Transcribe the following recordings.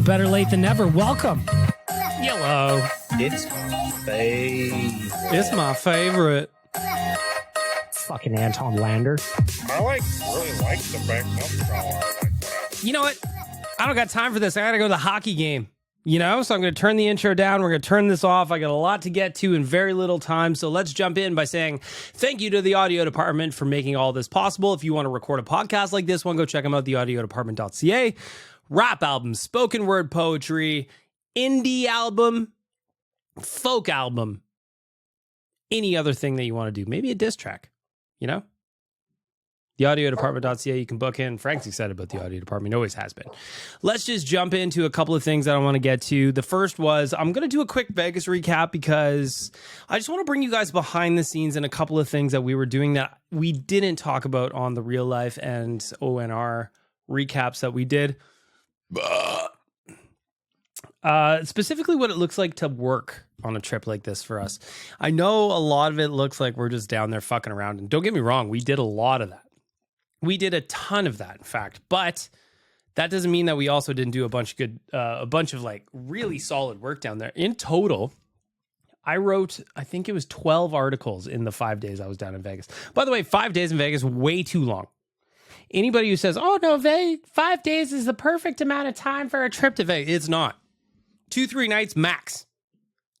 Better late than never. Welcome. Yellow. It's my fave. It's my favorite. Fucking Anton Lander. I really like the back up. You know what? I don't got time for this. I gotta go to the hockey game. You know, so I'm going to turn the intro down. We're going to turn this off. I got a lot to get to in very little time. So let's jump in by saying thank you to the audio department for making all this possible. If you want to record a podcast like this one, go check them out, theaudiodepartment.ca. Rap album, spoken word poetry, indie album, folk album, any other thing that you want to do. Maybe a diss track, you know? Theaudiodepartment.ca, you can book in. Frank's excited about the audio department, always has been. Let's just jump into a couple of things that I want to get to. The first was, I'm going to do a quick Vegas recap because I just want to bring you guys behind the scenes in a couple of things that we were doing that we didn't talk about on the real life and ONR recaps that we did. Specifically what it looks like to work on a trip like this for us. I know a lot of it looks like we're just down there fucking around. And don't get me wrong, we did a lot of that. We did a ton of that, in fact, but that doesn't mean that we also didn't do a bunch of like really solid work down there. In total, I wrote, I think it was 12 articles in the 5 days I was down in Vegas. By the way, 5 days in Vegas, way too long. Anybody who says, oh no, 5 days is the perfect amount of time for a trip to Vegas, it's not. 2-3 nights max.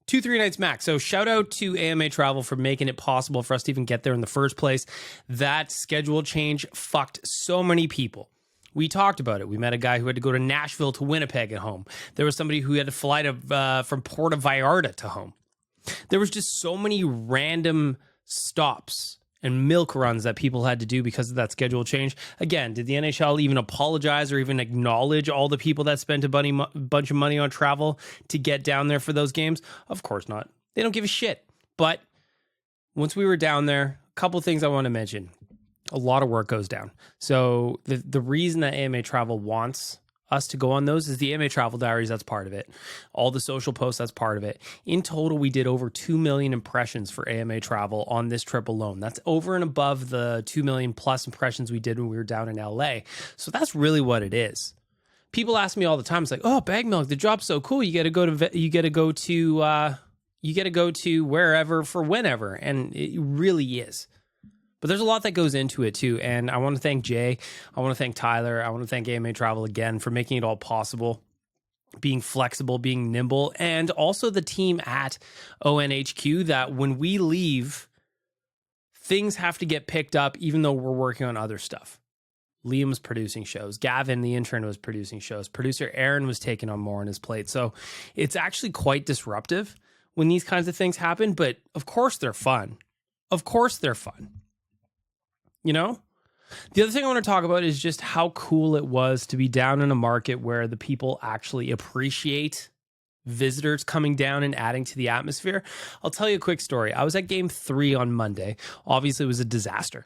2-3 nights max. So shout out to AMA Travel for making it possible for us to even get there in the first place. That schedule change fucked so many people. We talked about it. We met a guy who had to go to Nashville to Winnipeg at home. There was somebody who had to fly from Puerto Vallarta to home. There was just so many random stops and milk runs that people had to do because of that schedule change. Again, did the NHL even apologize or even acknowledge all the people that spent a bunch of money on travel to get down there for those games? Of course not. They don't give a shit. But once we were down there, a couple of things I want to mention. A lot of work goes down. So the reason that AMA Travel wants us to go on those is the AMA Travel Diaries, that's part of it. All the social posts, that's part of it. In total, we did over 2 million impressions for AMA Travel on this trip alone. That's over and above the 2 million plus impressions we did when we were down in LA. So that's really what it is. People ask me all the time, it's like, oh, Bag Milk, the job's so cool. You get to go to wherever for whenever. And it really is. But there's a lot that goes into it too. And I want to thank Jay. I want to thank Tyler. I want to thank AMA Travel again for making it all possible, being flexible, being nimble, and also the team at ONHQ that when we leave, things have to get picked up even though we're working on other stuff. Liam was producing shows. Gavin, the intern, was producing shows. Producer Aaron was taking on more on his plate. So it's actually quite disruptive when these kinds of things happen. But of course they're fun. Of course they're fun. You know, the other thing I want to talk about is just how cool it was to be down in a market where the people actually appreciate visitors coming down and adding to the atmosphere. I'll tell you a quick story. I was at game 3 on Monday. Obviously, it was a disaster.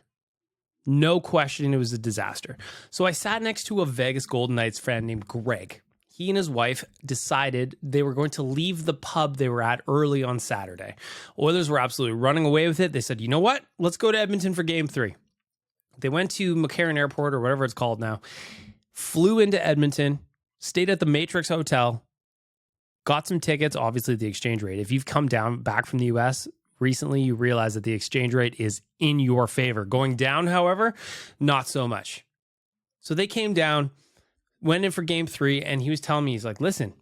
No question, it was a disaster. So I sat next to a Vegas Golden Knights fan named Greg. He and his wife decided they were going to leave the pub they were at early on Saturday. Oilers were absolutely running away with it. They said, you know what? Let's go to Edmonton for game 3. They went to McCarran Airport or whatever it's called now, flew into Edmonton, stayed at the Matrix Hotel, got some tickets, obviously the exchange rate. If you've come down back from the US recently, you realize that the exchange rate is in your favor. Going down, however, not so much. So they came down, went in for game 3, and he was telling me, he's like, listen,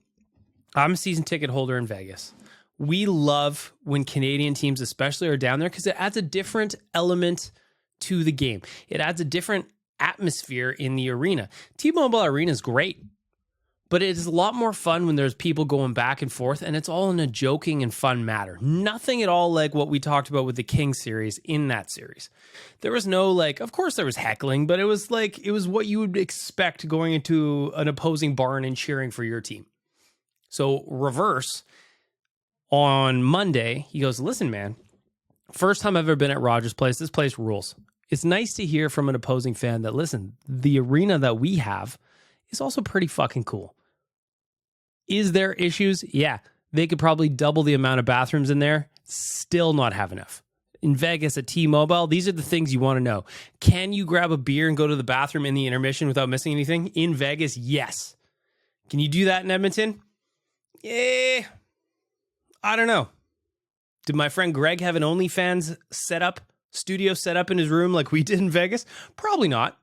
I'm a season ticket holder in Vegas. We love when Canadian teams especially are down there because it adds a different element to the game. It adds a different atmosphere in the arena. T-Mobile Arena is great, but it is a lot more fun when there's people going back and forth, and it's all in a joking and fun manner. Nothing at all like what we talked about with the King series in that series. There was no, like, of course there was heckling, but it was what you would expect going into an opposing barn and cheering for your team. So reverse, on Monday, he goes, listen, man, first time I've ever been at Rogers Place. This place rules. It's nice to hear from an opposing fan that, listen, the arena that we have is also pretty fucking cool. Is there issues? Yeah. They could probably double the amount of bathrooms in there, still not have enough. In Vegas at T-Mobile, these are the things you want to know. Can you grab a beer and go to the bathroom in the intermission without missing anything? In Vegas, yes. Can you do that in Edmonton? Yeah, I don't know. Did my friend Greg have an OnlyFans studio set up in his room like we did in Vegas? Probably not.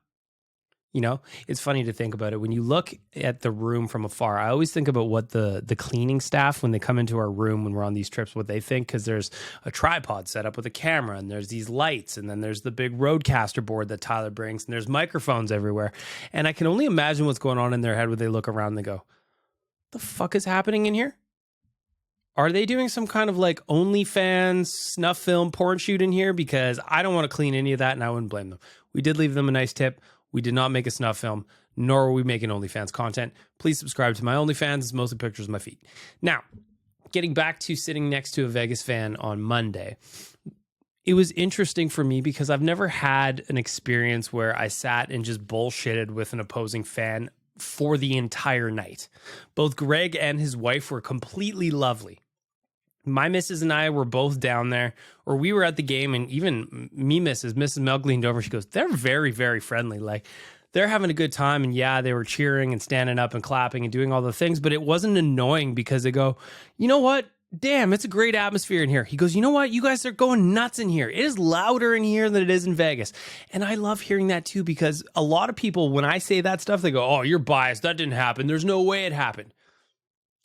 You know, it's funny to think about it. When you look at the room from afar, I always think about what the cleaning staff, when they come into our room when we're on these trips, what they think, because there's a tripod set up with a camera, and there's these lights, and then there's the big Rodecaster board that Tyler brings, and there's microphones everywhere. And I can only imagine what's going on in their head when they look around and they go, the fuck is happening in here? Are they doing some kind of like OnlyFans snuff film porn shoot in here? Because I don't want to clean any of that, and I wouldn't blame them. We did leave them a nice tip. We did not make a snuff film, nor are we making OnlyFans content. Please subscribe to my OnlyFans. It's mostly pictures of my feet. Now, getting back to sitting next to a Vegas fan on Monday, it was interesting for me because I've never had an experience where I sat and just bullshitted with an opposing fan for the entire night. Both Greg and his wife were completely lovely. My missus and I were both down there, or we were at the game, and even Mrs. Melk leaned over. She goes, they're very, very friendly. Like, they're having a good time, and yeah, they were cheering and standing up and clapping and doing all the things, but it wasn't annoying because they go, you know what? Damn, it's a great atmosphere in here. He goes, you know what? You guys are going nuts in here. It is louder in here than it is in Vegas. And I love hearing that too, because a lot of people, when I say that stuff, they go, oh, you're biased. That didn't happen. There's no way it happened.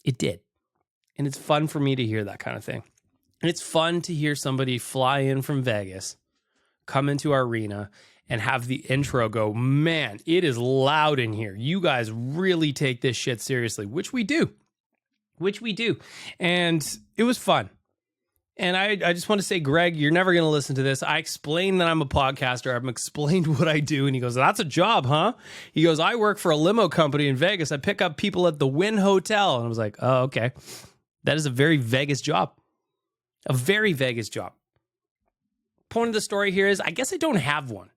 It did. And it's fun for me to hear that kind of thing. And it's fun to hear somebody fly in from Vegas, come into our arena, and have the intro go, man, it is loud in here. You guys really take this shit seriously, which we do. And it was fun. And I just want to say, Greg, you're never going to listen to this. I explained that I'm a podcaster. I've explained what I do. And he goes, that's a job, huh? He goes, I work for a limo company in Vegas. I pick up people at the Wynn Hotel. And I was like, oh, okay. That is a very Vegas job. A very Vegas job. Point of the story here is, I guess I don't have one.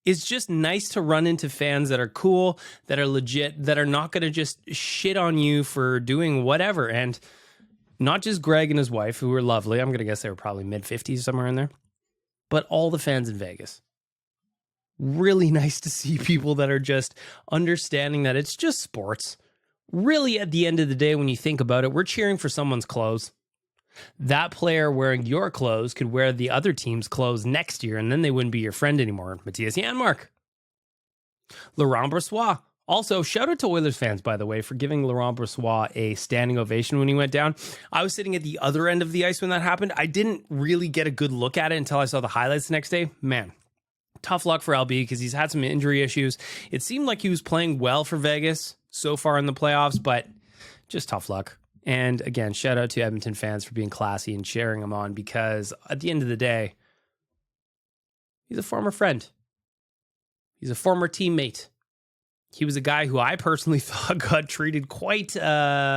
It's just nice to run into fans that are cool, that are legit, that are not going to just shit on you for doing whatever. And not just Greg and his wife, who were lovely. I'm going to guess they were probably mid-50s, somewhere in there. But all the fans in Vegas. Really nice to see people that are just understanding that it's just sports. Really, at the end of the day, when you think about it, we're cheering for someone's clothes. That player wearing your clothes could wear the other team's clothes next year, and then they wouldn't be your friend anymore. Matthias Janmark. Laurent Brossoit. Also, shout out to Oilers fans, by the way, for giving Laurent Brossoit a standing ovation when he went down. I was sitting at the other end of the ice when that happened. I didn't really get a good look at it until I saw the highlights the next day. Man, tough luck for LB because he's had some injury issues. It seemed like he was playing well for Vegas so far in the playoffs, but just tough luck. And again, shout out to Edmonton fans for being classy and cheering him on, because at the end of the day, he's a former friend. He's a former teammate. He was a guy who I personally thought got treated quite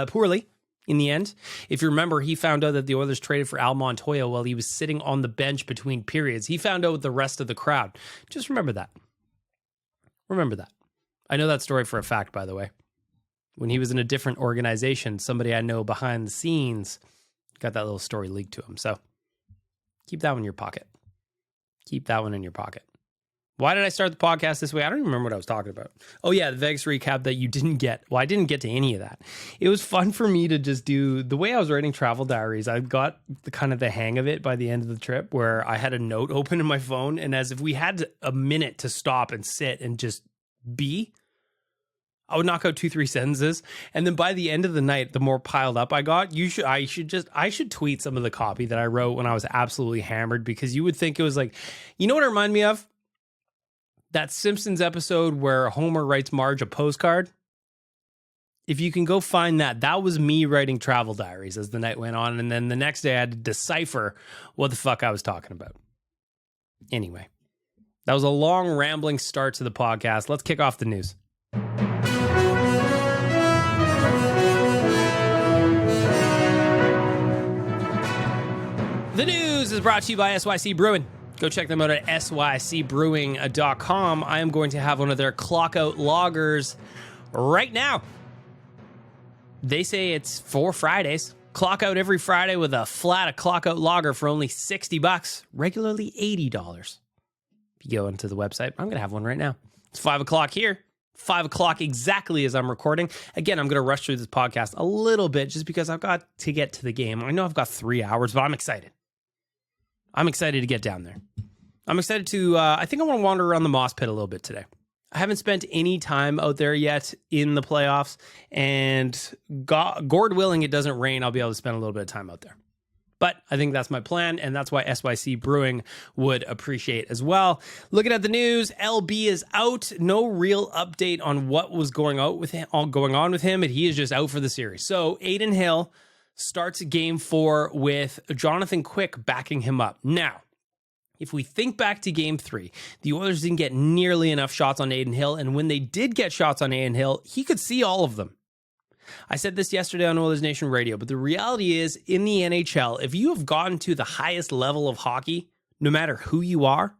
poorly in the end. If you remember, he found out that the Oilers traded for Al Montoya while he was sitting on the bench between periods. He found out with the rest of the crowd. Just remember that. Remember that. I know that story for a fact, by the way. When he was in a different organization, somebody I know behind the scenes got that little story leaked to him. So keep that one in your pocket. Keep that one in your pocket. Why did I start the podcast this way? I don't even remember what I was talking about. Oh, yeah, the Vegas recap that you didn't get. Well, I didn't get to any of that. It was fun for me to just do the way I was writing travel diaries. I got the hang of it by the end of the trip, where I had a note open in my phone, and as if we had a minute to stop and sit and just be, I would knock out 2-3 sentences. And then by the end of the night, the more piled up I got, I should tweet some of the copy that I wrote when I was absolutely hammered, because you would think it was like, you know what it reminded me of? That Simpsons episode where Homer writes Marge a postcard. If you can go find that, that was me writing travel diaries as the night went on. And then the next day I had to decipher what the fuck I was talking about. Anyway, that was a long rambling start to the podcast. Let's kick off the news. The news is brought to you by SYC Brewing. Go check them out at sycbrewing.com. I am going to have one of their clock-out lagers right now. They say it's for Fridays. Clock out every Friday with a flat clock-out lager for only $60, regularly $80. If you go into the website, I'm going to have one right now. It's 5 o'clock here. 5 o'clock exactly as I'm recording. Again, I'm going to rush through this podcast a little bit just because I've got to get to the game. I know I've got 3 hours, but I'm excited. I'm excited to get down there. I'm excited to, I think I want to wander around the moss pit a little bit today. I haven't spent any time out there yet in the playoffs, and Gord willing, it doesn't rain. I'll be able to spend a little bit of time out there. But I think that's my plan, and that's why SYC Brewing would appreciate as well. Looking at the news, LB is out. No real update on what was going on with him, but he is just out for the series. So Adin Hill starts game 4 with Jonathan Quick backing him up. Now, if we think back to game 3, the Oilers didn't get nearly enough shots on Adin Hill, and when they did get shots on Adin Hill, he could see all of them. I said this yesterday on Oilers Nation Radio, but the reality is, in the NHL, if you have gotten to the highest level of hockey, no matter who you are,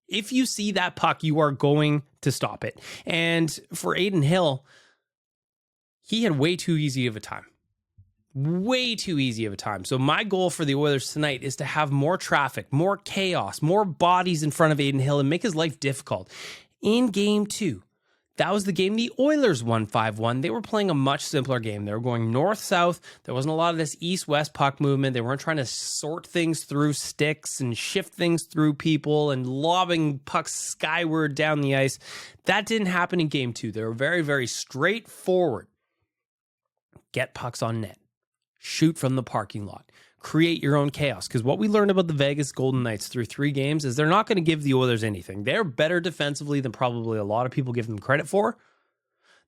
if you see that puck, you are going to stop it. And for Adin Hill, he had way too easy of a time. Way too easy of a time. So my goal for the Oilers tonight is to have more traffic, more chaos, more bodies in front of Adin Hill and make his life difficult. In game 2, that was the game the Oilers won 5-1. They were playing a much simpler game. They were going north-south. There wasn't a lot of this east-west puck movement. They weren't trying to sort things through sticks and shift things through people and lobbing pucks skyward down the ice. That didn't happen in game 2. They were very, very straightforward. Get pucks on net. Shoot from the parking lot. Create your own chaos. Because what we learned about the Vegas Golden Knights through 3 games is they're not going to give the Oilers anything. They're better defensively than probably a lot of people give them credit for.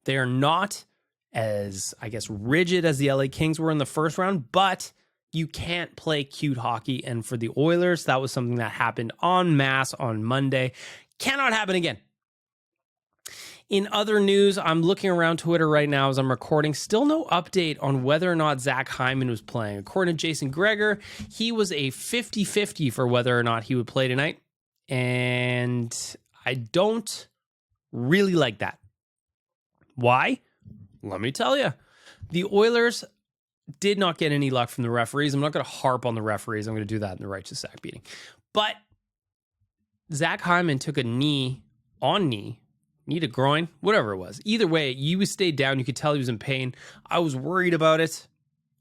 They are not as, I guess, rigid as the LA Kings were in the first round, but you can't play cute hockey. And for the Oilers, that was something that happened en masse on Monday. Cannot happen again. In other news, I'm looking around Twitter right now as I'm recording. Still no update on whether or not Zach Hyman was playing. According to Jason Gregor, he was a 50-50 for whether or not he would play tonight. And I don't really like that. Why? Let me tell you. The Oilers did not get any luck from the referees. I'm not going to harp on the referees. I'm going to do that in the righteous sack beating. But Zach Hyman took a knee to groin, whatever it was. Either way, he stayed down. You could tell he was in pain. I was worried about it.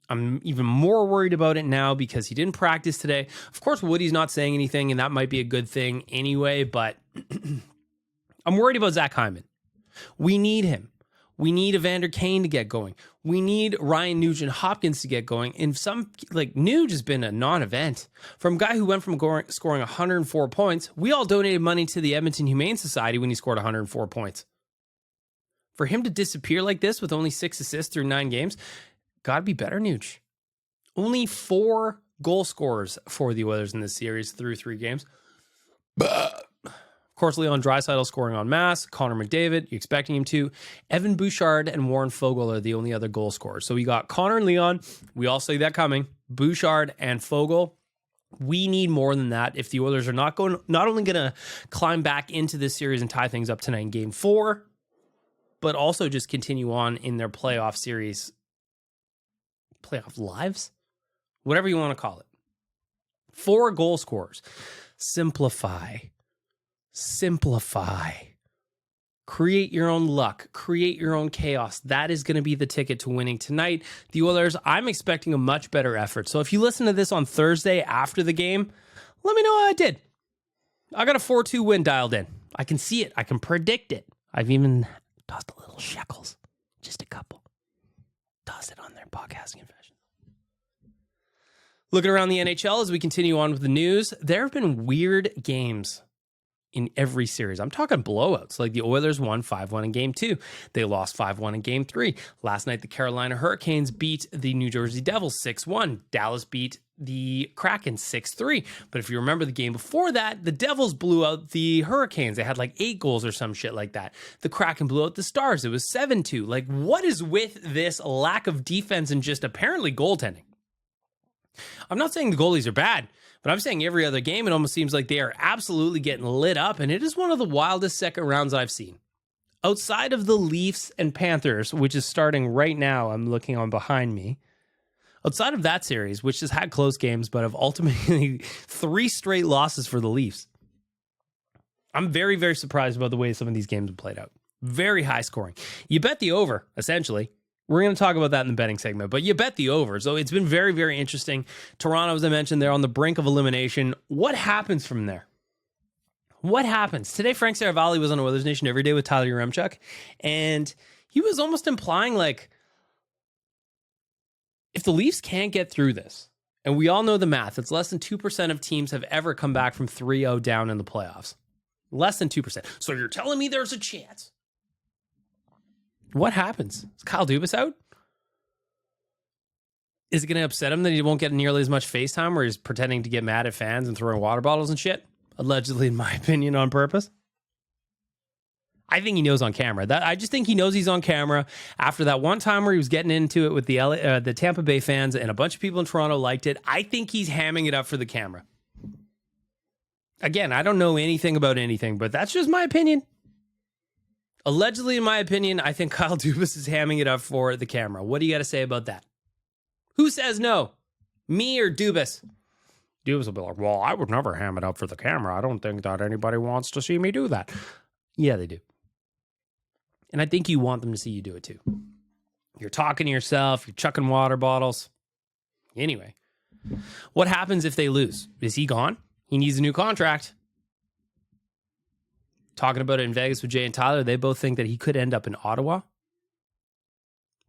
I'm even more worried about it now because he didn't practice today. Of course, Woody's not saying anything, and that might be a good thing anyway, but I'm worried about Zach Hyman. We need him. We need Evander Kane to get going. We need Ryan Nugent-Hopkins to get going. And Nuge has been a non-event. From a guy who went from scoring 104 points, we all donated money to the Edmonton Humane Society when he scored 104 points. For him to disappear like this with only 6 assists through 9 games, gotta be better, Nuge. Only 4 goal scorers for the Oilers in this series through 3 games. Of course, Leon Draisaitl scoring en masse. Connor McDavid, you're expecting him to. Evan Bouchard and Warren Foegele are the only other goal scorers. So we got Connor and Leon. We all see that coming. Bouchard and Foegele. We need more than that if the Oilers are not only going to climb back into this series and tie things up tonight in game 4, but also just continue on in their playoff series, playoff lives, whatever you want to call it. 4 goal scorers. Simplify. Create your own luck. Create your own chaos. That is going to be the ticket to winning tonight. The Oilers, I'm expecting a much better effort. So if you listen to this on Thursday after the game, let me know how I did. I got a 4-2 win dialed in. I can see it. I can predict it. I've even tossed a little shekels. Just a couple. Toss it on their podcast confession. Looking around the NHL as we continue on with the news, there have been weird games in every series. I'm talking blowouts. Like the Oilers won 5-1 in game 2. They lost 5-1 in game 3. Last night, the Carolina Hurricanes beat the New Jersey Devils 6-1. Dallas beat the Kraken 6-3. But if you remember the game before that, the Devils blew out the Hurricanes. They had like 8 goals or some shit like that. The Kraken blew out the Stars. It was 7-2. Like, what is with this lack of defense and just apparently goaltending? I'm not saying the goalies are bad, but I'm saying every other game, it almost seems like they are absolutely getting lit up, and it is one of the wildest second rounds I've seen. Outside of the Leafs and Panthers, which is starting right now, I'm looking on behind me. Outside of that series, which has had close games, but have ultimately 3 straight losses for the Leafs. I'm very, very surprised about the way some of these games have played out. Very high scoring. You bet the over, essentially. We're going to talk about that in the betting segment, but you bet the over. So it's been very, very interesting. Toronto, as I mentioned, they're on the brink of elimination. What happens from there? What happens? Today, Frank Saravalli was on Oilers Nation Every Day with Tyler Yaremchuk, and he was almost implying like, if the Leafs can't get through this, and we all know the math, it's less than 2% of teams have ever come back from 3-0 down in the playoffs. Less than 2%. So you're telling me there's a chance. What happens? Is Kyle Dubas out? Is it going to upset him that he won't get nearly as much face time where he's pretending to get mad at fans and throwing water bottles and shit? Allegedly, in my opinion, on purpose. I think he knows on camera. I just think he knows he's on camera after that one time where he was getting into it with the Tampa Bay fans and a bunch of people in Toronto liked it. I think he's hamming it up for the camera. Again, I don't know anything about anything, but that's just my opinion. Allegedly, in my opinion, I think Kyle Dubas is hamming it up for the camera. What do you got to say about that? Who says no? Me or Dubas? Dubas will be like, well, I would never ham it up for the camera. I don't think that anybody wants to see me do that. Yeah, they do. And I think you want them to see you do it too. You're talking to yourself. You're chucking water bottles. Anyway, what happens if they lose? Is he gone? He needs a new contract. Talking about it in Vegas with Jay and Tyler, they both think that he could end up in Ottawa.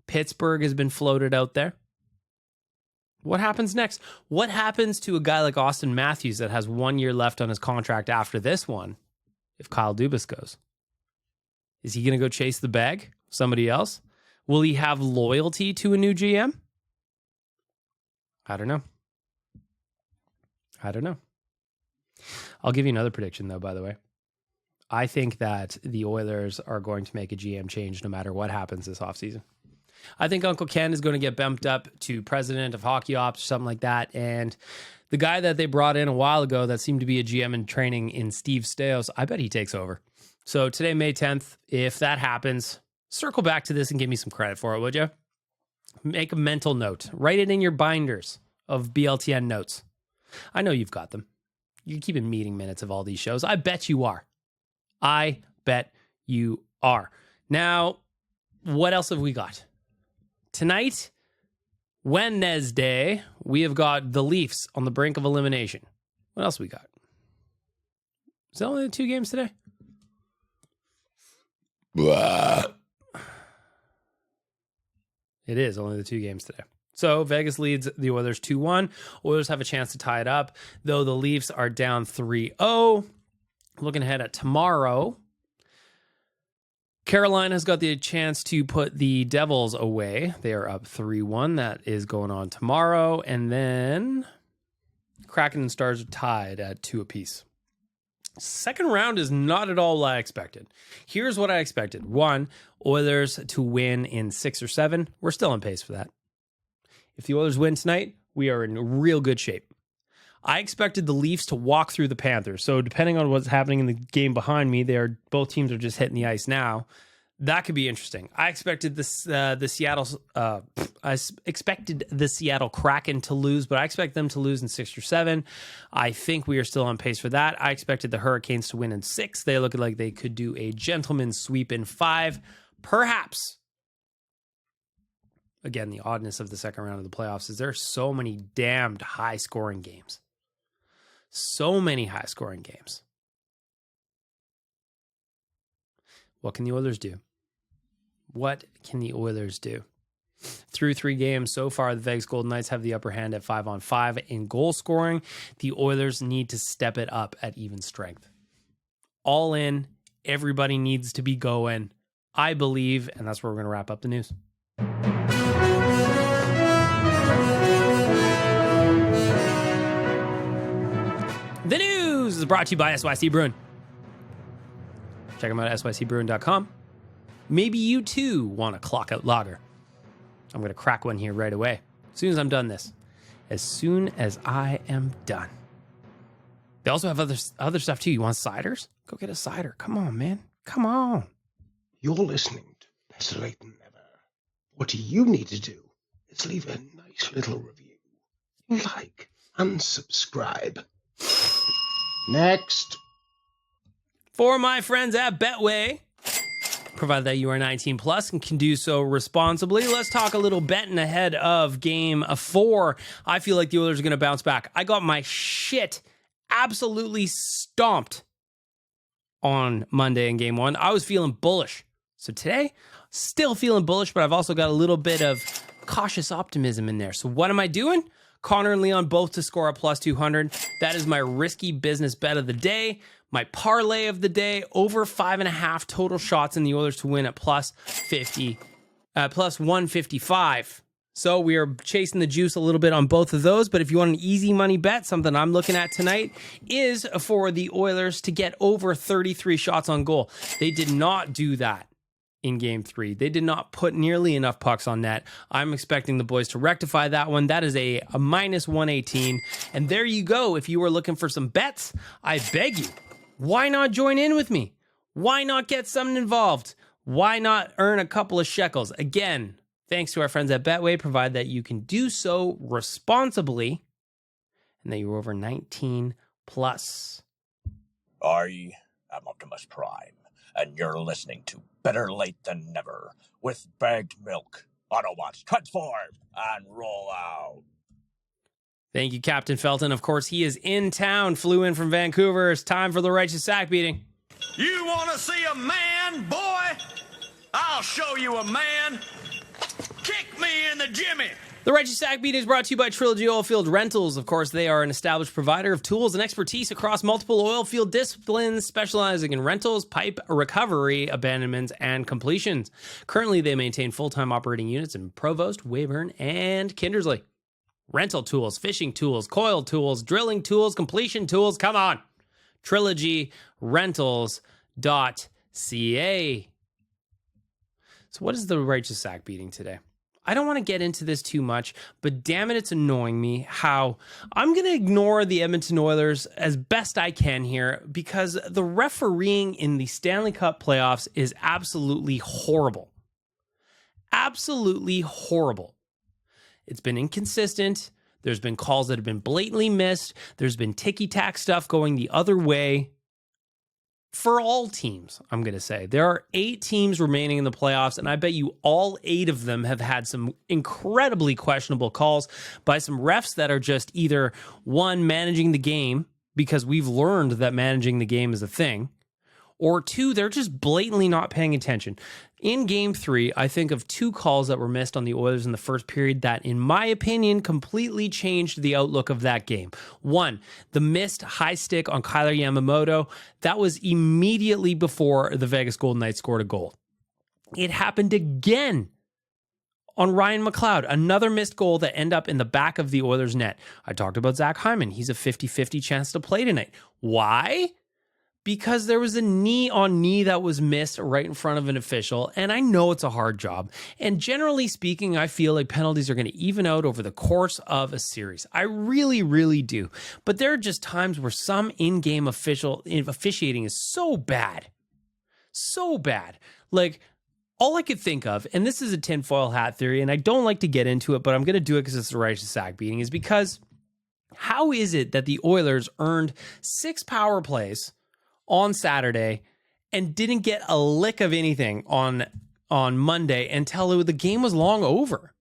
Pittsburgh has been floated out there. What happens next? What happens to a guy like Austin Matthews that has 1 year left on his contract after this one if Kyle Dubas goes? Is he going to go chase the bag? Somebody else? Will he have loyalty to a new GM? I don't know. I'll give you another prediction, though, by the way. I think that the Oilers are going to make a GM change no matter what happens this offseason. I think Uncle Ken is going to get bumped up to president of hockey ops or something like that. And the guy that they brought in a while ago that seemed to be a GM in training in Steve Stais, I bet he takes over. So today, May 10th, if that happens, circle back to this and give me some credit for it, would you? Make a mental note. Write it in your binders of BLTN notes. I know you've got them. You're keeping meeting minutes of all these shows. I bet you are. I bet you are. Now, what else have we got? Tonight, Wednesday, we have got the Leafs on the brink of elimination. What else we got? Is that only the 2 games today? Blah. It is only the 2 games today. So Vegas leads the Oilers 2-1. Oilers have a chance to tie it up, though the Leafs are down 3-0. Looking ahead at tomorrow, Carolina's got the chance to put the Devils away. They are up 3-1. That is going on tomorrow. And then Kraken and Stars are tied at 2 apiece. Second round is not at all what I expected. Here's what I expected. 1, Oilers to win in 6 or 7. We're still on pace for that. If the Oilers win tonight, we are in real good shape. I expected the Leafs to walk through the Panthers. So depending on what's happening in the game behind me, both teams are just hitting the ice now. That could be interesting. I expected the Seattle Kraken to lose, but I expect them to lose in 6 or 7. I think we are still on pace for that. I expected the Hurricanes to win in 6. They look like they could do a gentleman's sweep in 5, perhaps. Again, the oddness of the second round of the playoffs is there are so many damned high-scoring games. So many high-scoring games. What can the Oilers do? What can the Oilers do? Through 3 games so far, the Vegas Golden Knights have the upper hand at 5-on-5 in goal scoring. The Oilers need to step it up at even strength. All in, everybody needs to be going, I believe, and that's where we're going to wrap up the news. The news is brought to you by SYC Brewing. Check them out at sycbrewing.com. Maybe you too want a clock out lager. I'm going to crack one here right away. As soon as I'm done this. As soon as I am done. They also have other stuff too. You want ciders? Go get a cider. Come on, man. Come on. You're listening to Better Lait Than Never. What you need to do is leave a nice little review. Like and subscribe. Next. For my friends at Betway, provided that you are 19 plus and can do so responsibly. Let's talk a little betting ahead of game 4. I feel like the Oilers are going to bounce back. I got my shit absolutely stomped on Monday in game 1. I was feeling bullish. So today, still feeling bullish, but I've also got a little bit of cautious optimism in there. So what am I doing? Connor and Leon both to score at plus 200. That is my risky business bet of the day. My parlay of the day, over 5.5 total shots in the Oilers to win at plus 155. So we are chasing the juice a little bit on both of those. But if you want an easy money bet, something I'm looking at tonight is for the Oilers to get over 33 shots on goal. They did not do that in game 3. They did not put nearly enough pucks on net. I'm expecting the boys to rectify that one. That is a minus 118. And there you go. If you were looking for some bets, I beg you, why not join in with me? Why not get something involved? Why not earn a couple of shekels? Again, thanks to our friends at Betway, provide that you can do so responsibly and that you're over 19 plus. I am Optimus Prime, and you're listening to Better Late Than Never with Bagged Milk. Autobots, transform and roll out. Thank you, Captain Felton. Of course, he is in town, flew in from Vancouver. It's time for the righteous sack beating. You want to see a man, boy? I'll show you a man. Kick me in the jimmy. The Righteous Sack Beating is brought to you by Trilogy Oilfield Rentals. Of course, they are an established provider of tools and expertise across multiple oilfield disciplines, specializing in rentals, pipe recovery, abandonments, and completions. Currently, they maintain full-time operating units in Provost, Weyburn, and Kindersley. Rental tools, fishing tools, coil tools, drilling tools, completion tools. Come on. TrilogyRentals.ca. So what is the Righteous Sack Beating today? I don't want to get into this too much, but damn it, it's annoying me how I'm going to ignore the Edmonton Oilers as best I can here because the refereeing in the Stanley Cup playoffs is absolutely horrible. Absolutely horrible. It's been inconsistent. There's been calls that have been blatantly missed. There's been ticky-tack stuff going the other way. For all teams, I'm going to say. There are 8 teams remaining in the playoffs, and I bet you all 8 of them have had some incredibly questionable calls by some refs that are just either, one, managing the game, because we've learned that managing the game is a thing, or 2, they're just blatantly not paying attention. In Game 3, I think of 2 calls that were missed on the Oilers in the first period that, in my opinion, completely changed the outlook of that game. 1, the missed high stick on Kyler Yamamoto. That was immediately before the Vegas Golden Knights scored a goal. It happened again on Ryan McLeod, another missed goal that ended up in the back of the Oilers' net. I talked about Zach Hyman. He's a 50-50 chance to play tonight. Why? Because there was a knee-on-knee that was missed right in front of an official, and I know it's a hard job. And generally speaking, I feel like penalties are going to even out over the course of a series. I really, really do. But there are just times where some in-game officiating is so bad. So bad. Like, all I could think of, and this is a tinfoil hat theory, and I don't like to get into it, but I'm going to do it because it's the Righteous Sack Beating, is because how is it that the Oilers earned 6 power plays on Saturday and didn't get a lick of anything on Monday until the game was long over?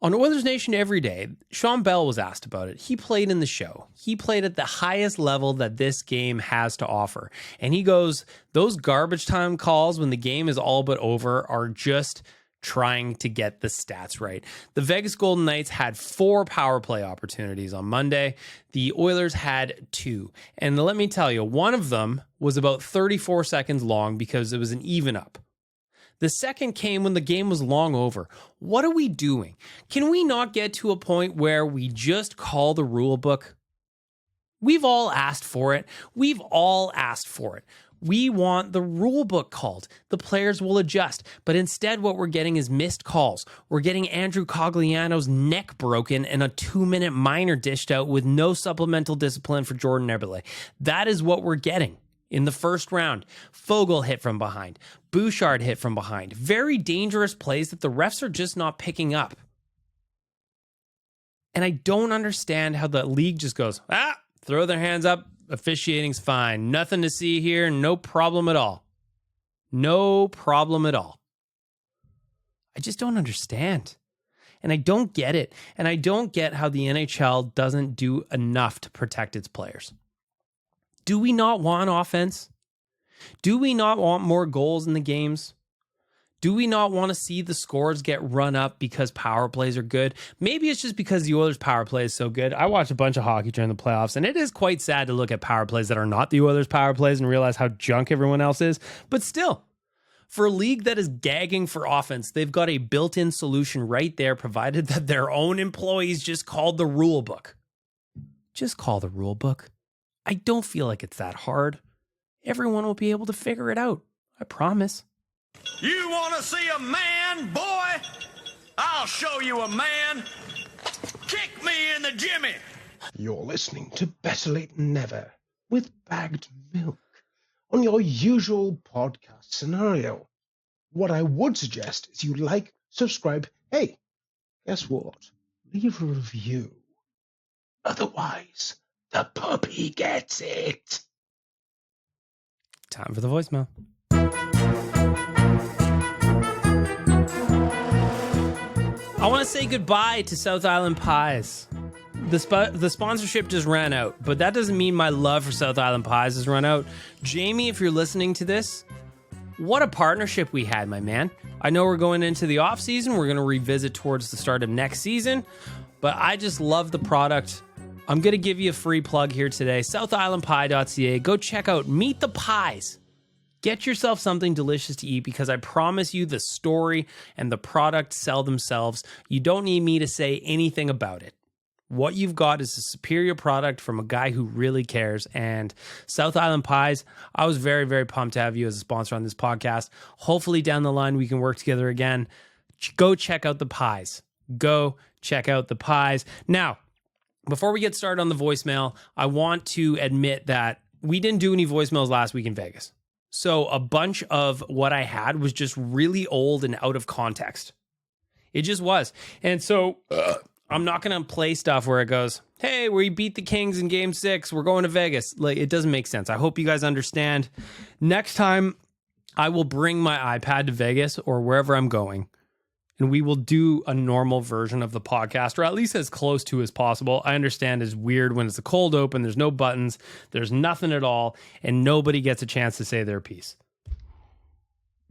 On Oilers Nation Every Day, Sean Bell was asked about it. He played in the show. He played at the highest level that this game has to offer. And he goes, those garbage time calls when the game is all but over are just trying to get the stats right. The Vegas Golden Knights had 4 power play opportunities on Monday. The Oilers had 2. And let me tell you, one of them was about 34 seconds long because it was an even up. The second came when the game was long over. What are we doing? Can we not get to a point where we just call the rule book? We've all asked for it. We've all asked for it. We want the rule book called. The players will adjust. But instead, what we're getting is missed calls. We're getting Andrew Cogliano's neck broken and a 2-minute minor dished out with no supplemental discipline for Jordan Eberle. That is what we're getting in the first round. Fogle hit from behind. Bouchard hit from behind. Very dangerous plays that the refs are just not picking up. And I don't understand how the league just goes, throw their hands up. Officiating's fine. Nothing to see here. No problem at all. No problem at all. I just don't understand. And I don't get it. And I don't get how the NHL doesn't do enough to protect its players. Do we not want offense? Do we not want more goals in the games? Do we not want to see the scores get run up because power plays are good? Maybe it's just because the Oilers' power play is so good. I watched a bunch of hockey during the playoffs, and it is quite sad to look at power plays that are not the Oilers' power plays and realize how junk everyone else is. But still, for a league that is gagging for offense, they've got a built-in solution right there, provided that their own employees just called the rule book. Just call the rule book. I don't feel like it's that hard. Everyone will be able to figure it out. I promise. You want to see a man, boy? I'll show you a man. Kick me in the jimmy. You're listening to Better Lait Than Never with bagged milk on your usual podcast scenario. What I would suggest is you like, subscribe. Hey, guess what? Leave a review. Otherwise, the puppy gets it. Time for the voicemail. I want to say goodbye to South Island Pies. The sponsorship just ran out, but that doesn't mean my love for South Island Pies has run out. Jamie, if you're listening to this, what a partnership we had, my man. I know we're going into the off season. We're going to revisit towards the start of next season, but I just love the product. I'm going to give you a free plug here today. SouthIslandPie.ca. Go check out Meet the Pies. Get yourself something delicious to eat because I promise you the story and the product sell themselves. You don't need me to say anything about it. What you've got is a superior product from a guy who really cares. And South Island Pies, I was very, very pumped to have you as a sponsor on this podcast. Hopefully down the line we can work together again. Go check out the pies. Go check out the pies. Now, before we get started on the voicemail, I want to admit that we didn't do any voicemails last week in Vegas. So a bunch of what I had was just really old and out of context. It just was. And so I'm not going to play stuff where it goes, hey, we beat the Kings in game 6. We're going to Vegas. Like, it doesn't make sense. I hope you guys understand. Next time I will bring my iPad to Vegas or wherever I'm going, and we will do a normal version of the podcast, or at least as close to as possible. I understand it's weird when it's a cold open, there's no buttons, there's nothing at all, and nobody gets a chance to say their piece.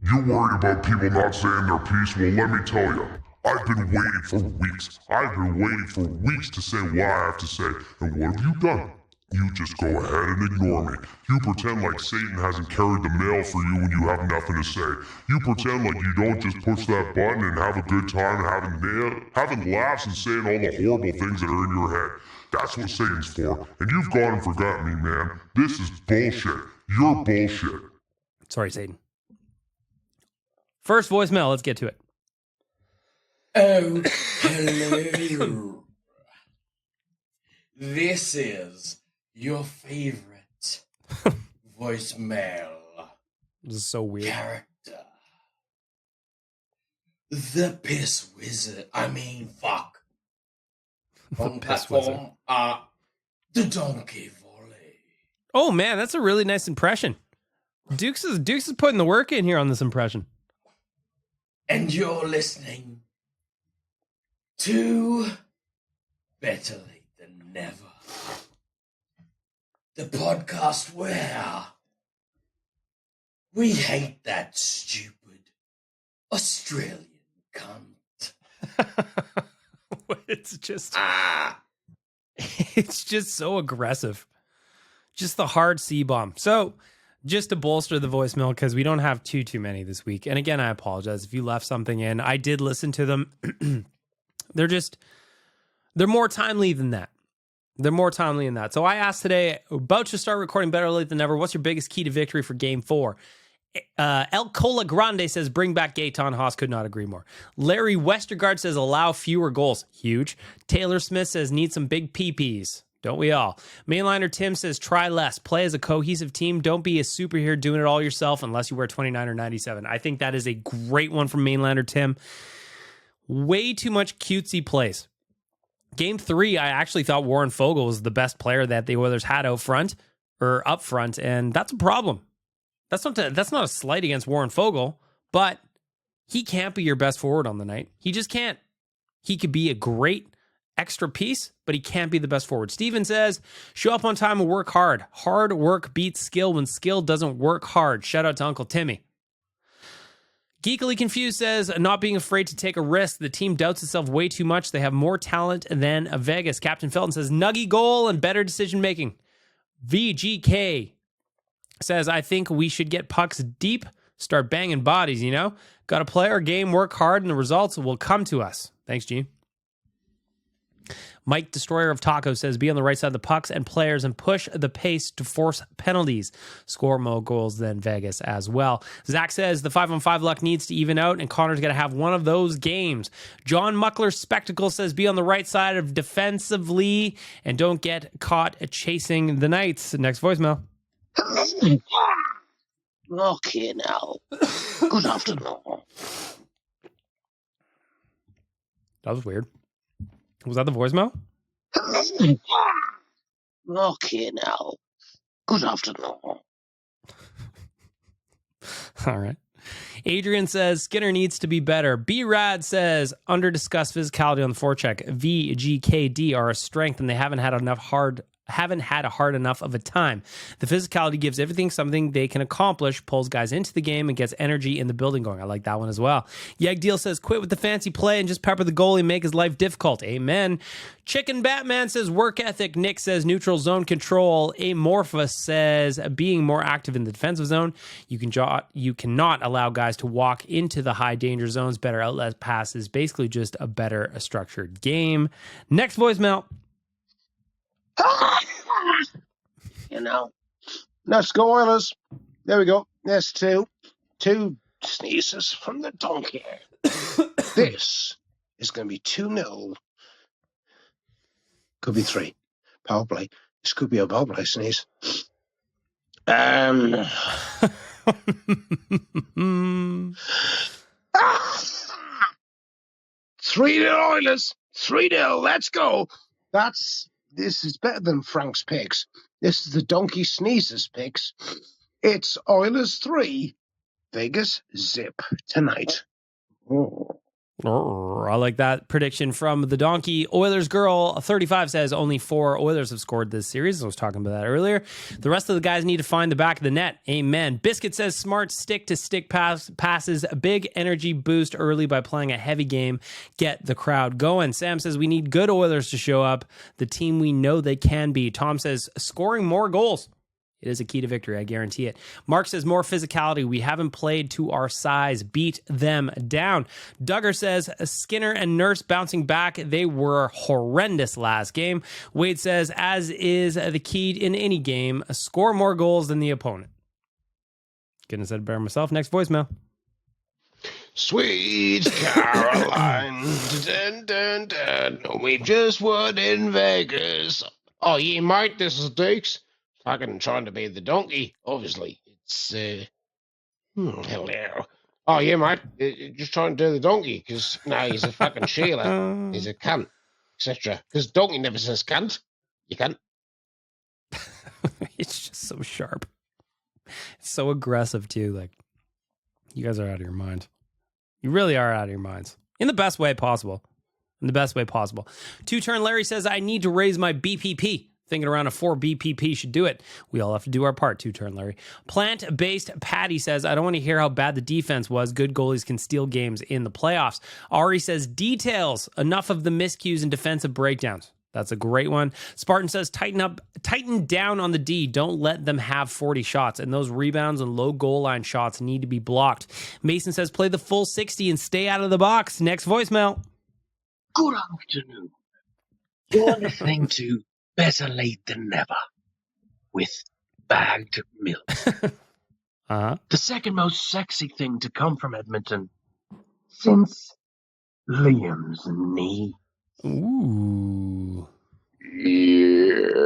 You worried about people not saying their piece? Well, let me tell you, I've been waiting for weeks. I've been waiting for weeks to say what I have to say. And what have you done? You just go ahead and ignore me. You pretend like Satan hasn't carried the mail for you when you have nothing to say. You pretend like you don't just push that button and have a good time and having laughs and saying all the horrible things that are in your head. That's what Satan's for. And you've gone and forgotten me, man. This is bullshit. You're bullshit. Sorry, Satan. First voicemail, let's get to it. Oh, hello. This is your favorite voicemail This is so weird. character. The Piss Wizard. Fuck. On Piss platform, the Donkey Volley. Oh man, that's a really nice impression. Dukes is putting the work in here on this impression. And you're listening to Better Late Than Never. The podcast where we hate that stupid Australian cunt. It's just it's just so aggressive. Just the hard C-bomb. So just to bolster the voicemail, because we don't have too many this week. And again, I apologize if you left something in. I did listen to them. They're more timely than that. They're more timely than that. So I asked today, about to start recording Better Late Than Never, what's your biggest key to victory for Game 4? El Cola Grande says, bring back Gaetan Haas. Could not agree more. Larry Westergaard says, allow fewer goals. Huge. Taylor Smith says, need some big PPs. Don't we all? Mainliner Tim says, try less. Play as a cohesive team. Don't be a superhero doing it all yourself unless you wear 29 or 97. I think that is a great one from Mainliner Tim. Way too much cutesy plays. Game 3, I actually thought Warren Fogle was the best player that the Oilers had up front, and that's a problem. That's not a slight against Warren Fogle, but he can't be your best forward on the night. He just can't. He could be a great extra piece, but he can't be the best forward. Steven says, show up on time and work hard. Hard work beats skill when skill doesn't work hard. Shout out to Uncle Timmy. Geekily Confused says, not being afraid to take a risk. The team doubts itself way too much. They have more talent than Vegas. Captain Felton says, nuggy goal and better decision making. VGK says, I think we should get pucks deep, start banging bodies, you know? Got to play our game, work hard, and the results will come to us. Thanks, G. Mike Destroyer of Taco says, be on the right side of the pucks and players and push the pace to force penalties. Score more goals than Vegas as well. Zach says, the 5-on-5 luck needs to even out and Connor's got to have one of those games. John Muckler Spectacle says, be on the right side of defensively and don't get caught chasing the Knights. Next voicemail. Okay, now. Good afternoon. That was weird. Was that the voicemail? Okay, now. Good afternoon. All right. Adrian says, Skinner needs to be better. B-Rad says, under-discussed physicality on the forecheck. VGKD are a strength, and they haven't had a hard enough of a time. The physicality gives everything something they can accomplish, pulls guys into the game, and gets energy in the building going. I like that one as well. Yegdeal says, quit with the fancy play and just pepper the goalie and make his life difficult. Amen. Chicken Batman says, work ethic. Nick says, neutral zone control. Amorphous says, being more active in the defensive zone. You cannot allow guys to walk into the high danger zones. Better outlet passes. Basically just a better structured game. Next voicemail. You know, let's go, Oilers. There we go. There's two sneezes from the donkey. This is going to be 2-0. Could be 3. Power play. This could be a power play sneeze. 3-0 Oilers. 3-0. Let's go. This is better than Frank's picks. This is the Donkey Sneezes picks. It's Oilers 3, Vegas zip tonight. Oh. I like that prediction from the Donkey. Oilers Girl 35 says only 4 Oilers have scored this series. I was talking about that earlier. The rest of the guys need to find the back of the net. Amen. Biscuit says smart stick-to-stick passes, a big energy boost early by playing a heavy game. Get the crowd going. Sam says we need good Oilers to show up, the team we know they can be. Tom says scoring more goals. It is a key to victory, I guarantee it. Mark says more physicality. We haven't played to our size. Beat them down. Duggar says Skinner and Nurse bouncing back. They were horrendous last game. Wade says, as is the key in any game, score more goals than the opponent. Couldn't have said it better myself. Next voicemail. Sweet Caroline. Dun, dun, dun. We just won in Vegas. Oh, yeah, mate, this is Dukes. Fucking trying to be the donkey, obviously. It's, hello. Oh, yeah, mate, just trying to do the donkey, because, no, he's a fucking Sheila. He's a cunt, etc. Because donkey never says cunt. You cunt. It's just so sharp. It's so aggressive, too. Like, you guys are out of your minds. You really are out of your minds. In the best way possible. In the best way possible. Two-Turn Larry says, I need to raise my BPP. Thinking around a 4 BPP should do it. We all have to do our part. Two-Turn Larry. Plant-based Patty says, I don't want to hear how bad the defense was. Good goalies can steal games in the playoffs. Ari says, details. Enough of the miscues and defensive breakdowns. That's a great one. Spartan says, tighten down on the D. Don't let them have 40 shots. And those rebounds and low goal line shots need to be blocked. Mason says, play the full 60 and stay out of the box. Next voicemail. Good afternoon. You're listening to Better Late Than Never with bagged milk. Uh-huh. The second most sexy thing to come from Edmonton since Liam's knee. Ooh. Yes.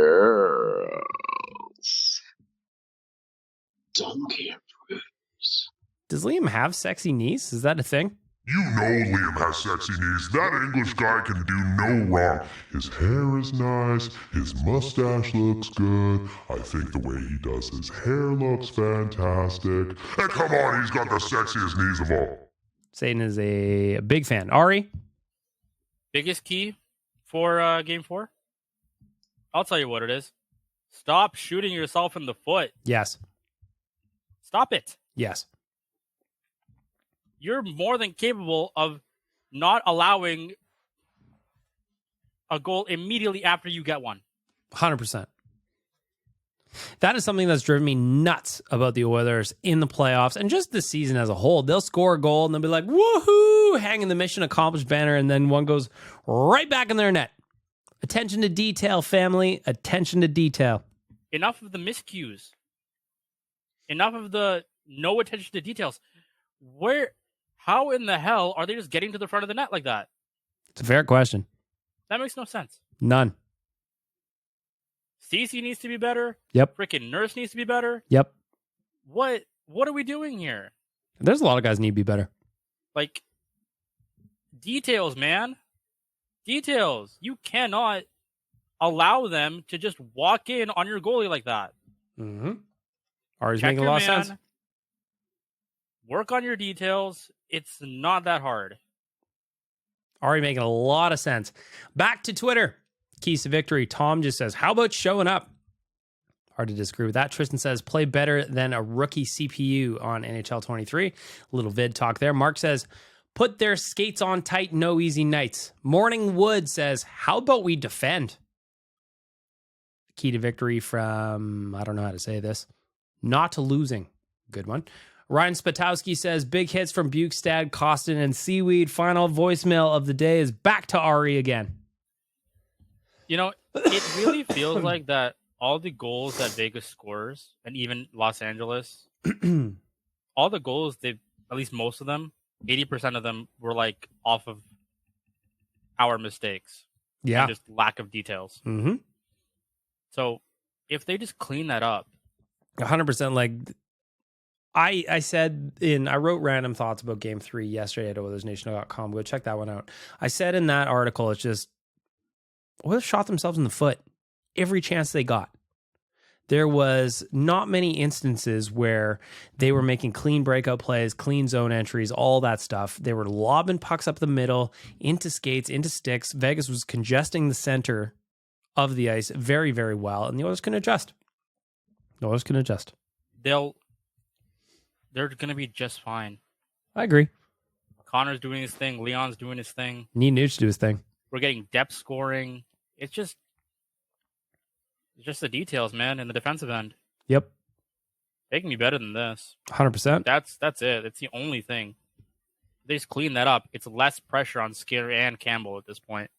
Donkey approves. Does Liam have sexy knees? Is that a thing? You know Liam has sexy knees. That English guy can do no wrong. His hair is nice. His mustache looks good. I think the way he does his hair looks fantastic. And come on, he's got the sexiest knees of all. Satan is a big fan. Ari? Biggest key for Game 4? I'll tell you what it is. Stop shooting yourself in the foot. Yes. Stop it. Yes. You're more than capable of not allowing a goal immediately after you get one. 100%. That is something that's driven me nuts about the Oilers in the playoffs and just the season as a whole. They'll score a goal and they'll be like, woohoo, hanging the mission accomplished banner, and then one goes right back in their net. Attention to detail, family. Attention to detail. Enough of the miscues. Enough of the no attention to details. How in the hell are they just getting to the front of the net like that? It's a fair question. That makes no sense. None. Cece needs to be better. Yep. Freaking Nurse needs to be better. Yep. What are we doing here? There's a lot of guys need to be better. Like, details, man. Details. You cannot allow them to just walk in on your goalie like that. Mm-hmm. Ari's Check making a your lot of man. sense. Work on your details. It's not that hard. Ari making a lot of sense. Back to Twitter. Keys to victory. Tom just says, how about showing up? Hard to disagree with that. Tristan says, play better than a rookie CPU on NHL 23. A little vid talk there. Mark says, put their skates on tight, no easy nights. Morning Wood says, how about we defend? Key to victory from, I don't know how to say this, not losing. Good one. Ryan Spatowski says, big hits from Bukestad, Costin, and Seaweed. Final voicemail of the day is back to Ari again. You know, it really feels like that all the goals that Vegas scores, and even Los Angeles, all the goals, at least most of them, 80% of them were like off of our mistakes. Yeah. And just lack of details. Mm-hmm. So if they just clean that up. 100%. Like, I said I wrote random thoughts about Game 3 yesterday at OilersNation.com. Go check that one out. I said in that article, it's just, Oilers shot themselves in the foot every chance they got. There was not many instances where they were making clean breakout plays, clean zone entries, all that stuff. They were lobbing pucks up the middle, into skates, into sticks. Vegas was congesting the center of the ice very, very well, and the Oilers can adjust. The Oilers can adjust. They're going to be just fine. I agree. Connor's doing his thing. Leon's doing his thing. Need Nuge to do his thing. We're getting depth scoring. It's just the details, man, in the defensive end. Yep. They can be better than this. 100%. That's it. It's the only thing. They just clean that up. It's less pressure on Skinner and Campbell at this point.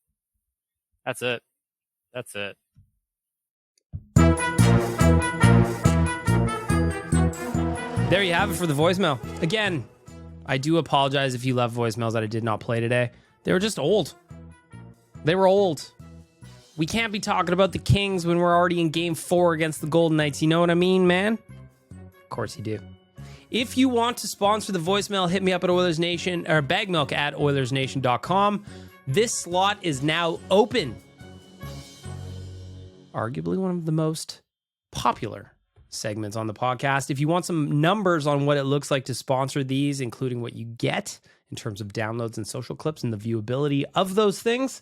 That's it. That's it. There you have it for the voicemail. Again, I do apologize if you left voicemails that I did not play today. They were just old. They were old. We can't be talking about the Kings when we're already in Game 4 against the Golden Knights. You know what I mean, man? Of course you do. If you want to sponsor the voicemail, hit me up at Oilers Nation or bagmilk at OilersNation.com. This slot is now open. Arguably one of the most popular segments on the podcast. If you want some numbers on what it looks like to sponsor these, including what you get in terms of downloads and social clips and the viewability of those things,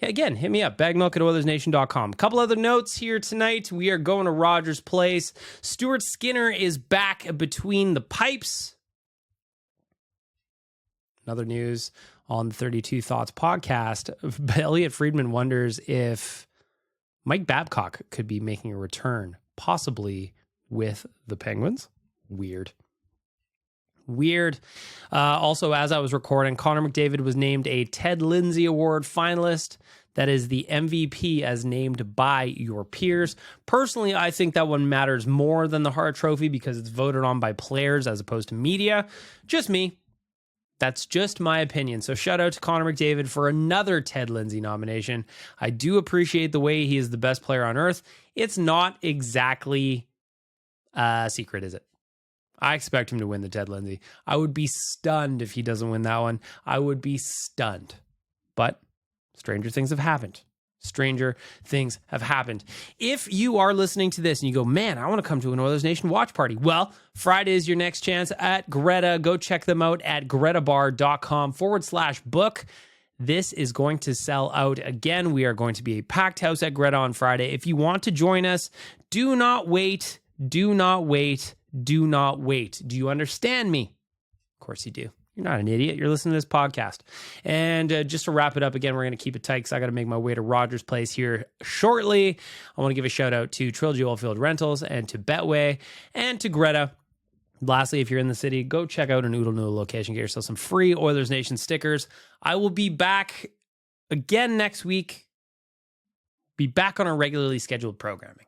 again, hit me up, bagmilk at OilersNation.com. A couple other notes here tonight. We are going to Rogers Place. Stuart Skinner is back between the pipes. Another news on the 32 Thoughts podcast. Elliot Friedman wonders if Mike Babcock could be making a return, possibly with the Penguins. Weird. Also, as I was recording, Connor McDavid was named a Ted Lindsay Award finalist. That is the MVP as named by your peers. Personally, I think that one matters more than the Hart Trophy because it's voted on by players as opposed to media. Just me. That's just my opinion. So shout out to Connor McDavid for another Ted Lindsay nomination. I do appreciate the way he is the best player on earth. It's not exactly a secret, is it? I expect him to win the Ted Lindsay. I would be stunned if he doesn't win that one. I would be stunned. But stranger things have happened. Stranger things have happened. If you are listening to this and you go, man, I want to come to an Oilers Nation watch party. Well, Friday is your next chance at Greta. Go check them out at gretabar.com/book. This is going to sell out again. We are going to be a packed house at Greta on Friday. If you want to join us, do not wait. Do not wait. Do not wait. Do you understand me? Of course you do. You're not an idiot. You're listening to this podcast. And just to wrap it up again, we're going to keep it tight because I got to make my way to Rogers Place here shortly. I want to give a shout out to Trilogy Oilfield Rentals and to Betway and to Greta. Lastly, if you're in the city, go check out an Oodle Noodle location. Get yourself some free Oilers Nation stickers. I will be back again next week. Be back on our regularly scheduled programming.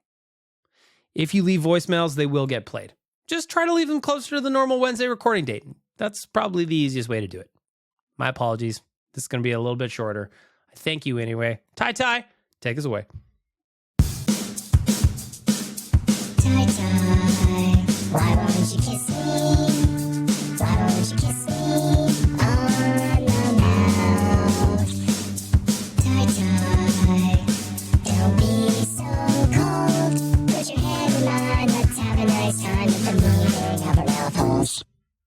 If you leave voicemails, they will get played. Just try to leave them closer to the normal Wednesday recording date. That's probably the easiest way to do it. My apologies. This is going to be a little bit shorter. I thank you anyway. Ty, take us away.